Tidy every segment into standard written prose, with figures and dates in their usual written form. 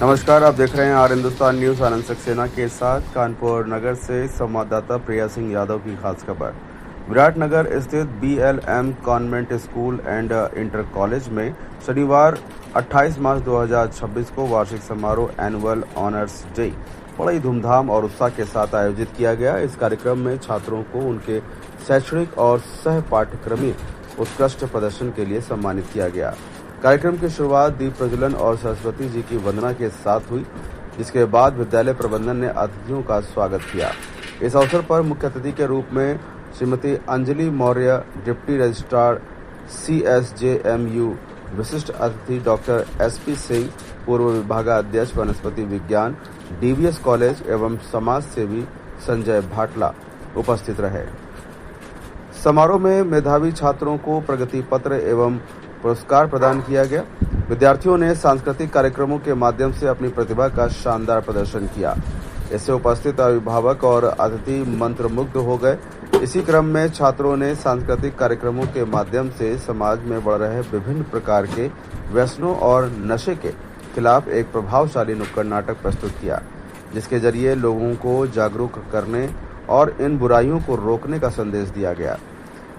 नमस्कार, आप देख रहे हैं आर हिंदुस्तान न्यूज़। आनंद सक्सेना के साथ कानपुर नगर से संवाददाता प्रिया सिंह यादव की खास खबर। विराटनगर स्थित BLM convent school and inter college में शनिवार 28 मार्च 2026 को वार्षिक समारोह एनुअल ऑनर्स डे बड़ी धूमधाम और उत्साह के साथ आयोजित किया गया। इस कार्यक्रम में छात्रों को उनके शैक्षणिक और सह पाठ्यक्रमीय उत्कृष्ट प्रदर्शन के लिए सम्मानित किया गया। कार्यक्रम की शुरुआत दीप प्रज्वलन और सरस्वती जी की वंदना के साथ हुई, जिसके बाद विद्यालय प्रबंधन ने अतिथियों का स्वागत किया। इस अवसर पर मुख्य अतिथि के रूप में Shrimati Anjali Maurya, deputy registrar CSJMU, विशिष्ट अतिथि डॉक्टर SP सिंह, पूर्व विभागाध्यक्ष वनस्पति विज्ञान DVS कॉलेज एवं समाज सेवी संजय भाटला उपस्थित रहे। समारोह में मेधावी छात्रों को प्रगति पत्र एवं पुरस्कार प्रदान किया गया। विद्यार्थियों ने सांस्कृतिक कार्यक्रमों के माध्यम से अपनी प्रतिभा का शानदार प्रदर्शन किया। इससे उपस्थित अभिभावक और अतिथि मंत्रमुग्ध हो गए। इसी क्रम में छात्रों ने सांस्कृतिक कार्यक्रमों के माध्यम से समाज में बढ़ रहे विभिन्न प्रकार के व्यसनों और नशे के खिलाफ एक प्रभावशाली नुक्कड़ नाटक प्रस्तुत किया, जिसके जरिए लोगों को जागरूक करने और इन बुराइयों को रोकने का संदेश दिया गया।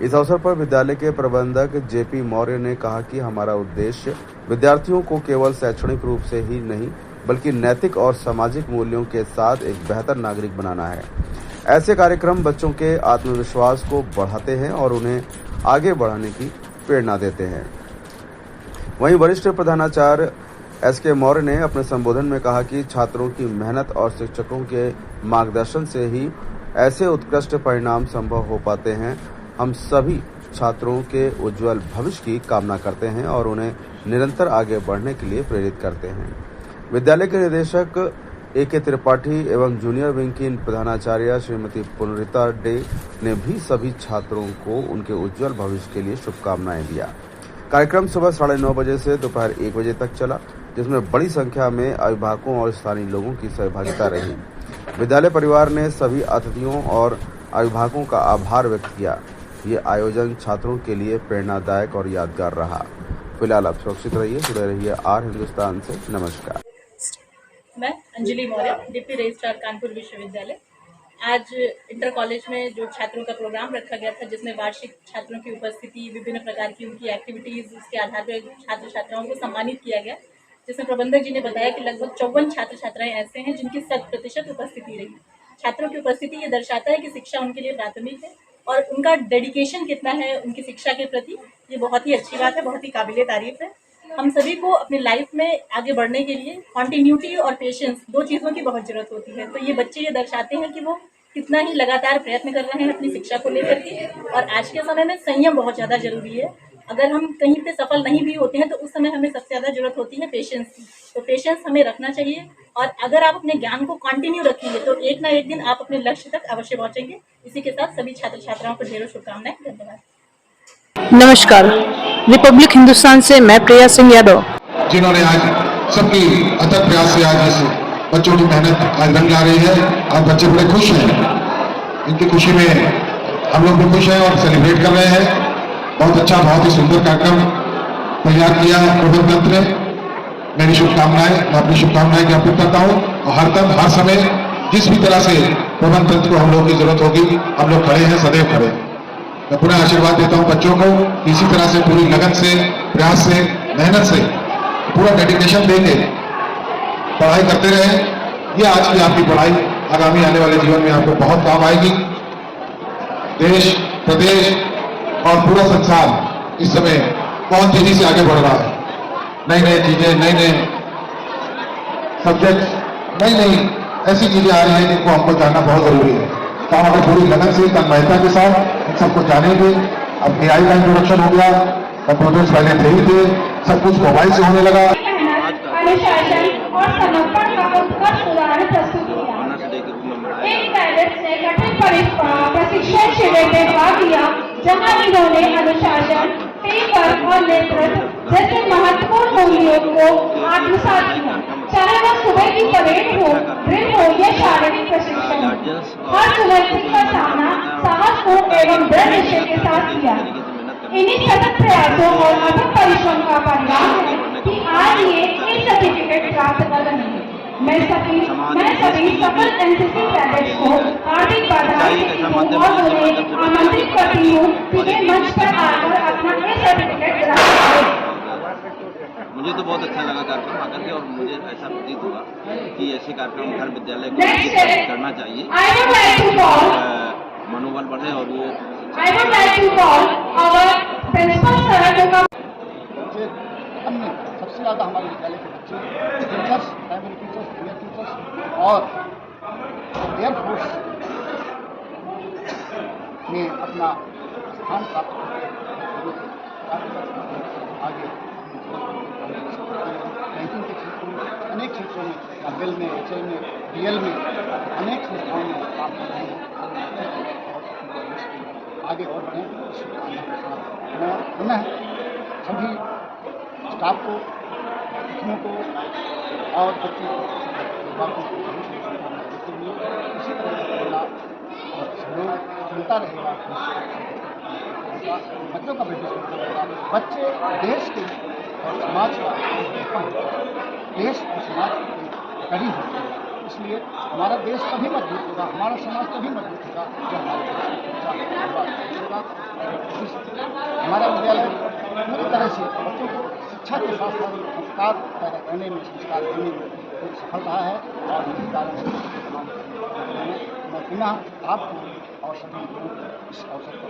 इस अवसर पर विद्यालय के प्रबंधक JP मौर्य ने कहा कि हमारा उद्देश्य विद्यार्थियों को केवल शैक्षणिक रूप से ही नहीं बल्कि नैतिक और सामाजिक मूल्यों के साथ एक बेहतर नागरिक बनाना है। ऐसे कार्यक्रम बच्चों के आत्मविश्वास को बढ़ाते हैं और उन्हें आगे बढ़ाने की प्रेरणा देते हैं। वहीं वरिष्ठ प्रधानाचार्य SK मौर्य ने अपने संबोधन में कहा कि छात्रों की मेहनत और शिक्षकों के मार्गदर्शन से ही ऐसे उत्कृष्ट परिणाम संभव हो पाते हैं। हम सभी छात्रों के उज्जवल भविष्य की कामना करते हैं और उन्हें निरंतर आगे बढ़ने के लिए प्रेरित करते हैं। विद्यालय के निदेशक AK त्रिपाठी एवं जूनियर विंग की प्रधानाचार्य श्रीमती पुनरिता डे ने भी सभी छात्रों को उनके उज्जवल भविष्य के लिए शुभकामनाएं दिया। कार्यक्रम सुबह 9:30 बजे से दोपहर 1 बजे तक चला, जिसमें बड़ी संख्या में अभिभावकों और स्थानीय लोगों की सहभागिता रही। विद्यालय परिवार ने सभी अतिथियों और अभिभावकों का आभार व्यक्त किया। ये आयोजन छात्रों के लिए प्रेरणादायक और यादगार रहा। फिलहाल आप सुरक्षित रहिए, जुड़े रहिए आर हिंदुस्तान से। नमस्कार। मैं अंजलि मौर्य, डिप्टी रजिस्ट्रार कानपुर विश्वविद्यालय। आज इंटर कॉलेज में जो छात्रों का प्रोग्राम रखा गया था, जिसमें वार्षिक छात्रों की उपस्थिति, विभिन्न प्रकार की उनकी एक्टिविटीज़, उसके आधार पर छात्र छात्राओं को सम्मानित किया गया, जिसमें प्रबंधक जी ने बताया कि लगभग 54 छात्र छात्राएं ऐसे हैं जिनकी 100% उपस्थिति रही। छात्रों की उपस्थिति ये दर्शाता है कि शिक्षा उनके लिए प्राथमिक है और उनका डेडिकेशन कितना है उनकी शिक्षा के प्रति, ये बहुत ही अच्छी बात है, बहुत ही काबिले तारीफ है। हम सभी को अपनी लाइफ में आगे बढ़ने के लिए कॉन्टिन्यूटी और पेशेंस, 2 चीज़ों की बहुत ज़रूरत होती है। तो ये बच्चे ये दर्शाते हैं कि वो कितना ही लगातार प्रयत्न कर रहे हैं अपनी शिक्षा को लेकर के, और आज के समय में संयम बहुत ज़्यादा ज़रूरी है। अगर हम कहीं पे सफल नहीं भी होते हैं तो उस समय हमें सबसे ज़्यादा ज़रूरत होती है पेशेंस की। तो पेशेंस हमें रखना चाहिए, और अगर आप अपने ज्ञान को कंटिन्यू रखेंगे तो एक ना एक दिन आप अपने लक्ष्य तक अवश्य पहुँचेंगे। इसी के साथ सभी छात्र छात्राओं को ढेरों शुभकामनाएं। धन्यवाद। नमस्कार, रिपब्लिक हिंदुस्तान से मैं प्रिया सिंह यादव, जिन्होंने आज सबकी अथक प्रयास से आज इस बच्चों की मेहनत आज रंग ला रही है। आज बच्चे बड़े खुश हैं, इनकी खुशी में हम लोग भी खुश हैं और सेलिब्रेट कर रहे हैं। बहुत अच्छा, बहुत ही सुंदर कार्यक्रम तैयार किया प्रबंधन तंत्र ने। मेरी शुभकामनाएं, मैं अपनी शुभकामनाएं ज्ञापित करता हूँ, और हर समय जिस भी तरह से प्रबंधन तंत्र को हम लोग की जरूरत होगी, हम लोग खड़े हैं, सदैव खड़े। मैं पुनः आशीर्वाद देता हूं बच्चों को, इसी तरह से पूरी लगन से, प्रयास से, मेहनत से, पूरा डेडिकेशन देके पढ़ाई करते रहे। ये आज की आपकी पढ़ाई आगामी आने वाले जीवन में आपको बहुत काम आएगी। देश, प्रदेश और पूरा संसार इस समय बहुत तेजी से आगे बढ़ रहा है। नई नई चीजें, नए नए सब्जेक्ट, नई ऐसी चीजें आ रही हैं जिनको हमको जानना बहुत जरूरी है। तो हम अगर पूरी लगन से, तन्मयता के साथ इन सबको जानेंगे। अब AI का इंट्रोडक्शन हो गया, कंप्यूटर्स पहले थे ही थे, सब कुछ मोबाइल से होने लगा। अनुशासन और समर्पण का उत्कृष्ट उदाहरण प्रस्तुत किया। इन कैडेट्स ने कठिन प्रशिक्षण शिविर में भाग लिया, जहां इन्होंने अनुशासन, टीम वर्क और नेतृत्व जैसे महत्वपूर्ण मूल्यों को आत्मसात किया। चाहे वह सुबह की परेड हो, ड्रिल हो या शारीरिक प्रशिक्षण, हर चुनौती का सामना साहसपूर्ण एवं दृढ़ निश्चय के साथ किया। इन्हीं सतत प्रयासों और अथक परिश्रम का परिणाम है कि आज ये सर्टिफिकेट प्राप्त कर रहे हैं। मैं सभी सफल एनसीसी कैडेट्स को हार्दिक बधाई देती हूँ और उन्हें आमंत्रित करती हूँ कि वे मंच पर आकर अपना ये सर्टिफिकेट ग्रहण करें। मुझे तो बहुत अच्छा लगा कार्यक्रम आकर के और मुझे ऐसा प्रतीत हुआ कि ऐसे कार्यक्रम हर विद्यालय को Next है, करना चाहिए, I would like to call मनोबल बढ़े और वो I would like to call our principal sir to come. बच्चे अन्य सबसे ज़्यादा हमारे विद्यालय के बच्चे teachers, primary teachers, junior teachers और एयरफोर्स में अपना स्थान प्राप्त करके आगे बैंकिंग के क्षेत्र में, अनेक क्षेत्रों में, रेल में, एचएल में, डीएल में, अनेक संस्थाओं में काम कर रहे हैं। आगे और बढ़ें, इस शुभकामना के साथ मैं पुनः सभी स्टाफ को, अतिथियों को और बच्चों को देते हुए इसी तरह का और सहयोग चलता रहेगा। बच्चों का बेटी रहेगा। बच्चे देश के और समाज का देश और समाज के करीब होते हैं। इसलिए हमारा देश कभी मजबूत होगा, हमारा समाज कभी मजबूत होगा जब हमारे देश होगा। हमारा विद्यालय पूरी तरह से बच्चों को शिक्षा के साथ साथ संस्कार पैदा करने में, संस्कार देने में बहुत सफल रहा है और इसी कारण मैं पुनः आपको और सभी इस अवसर पर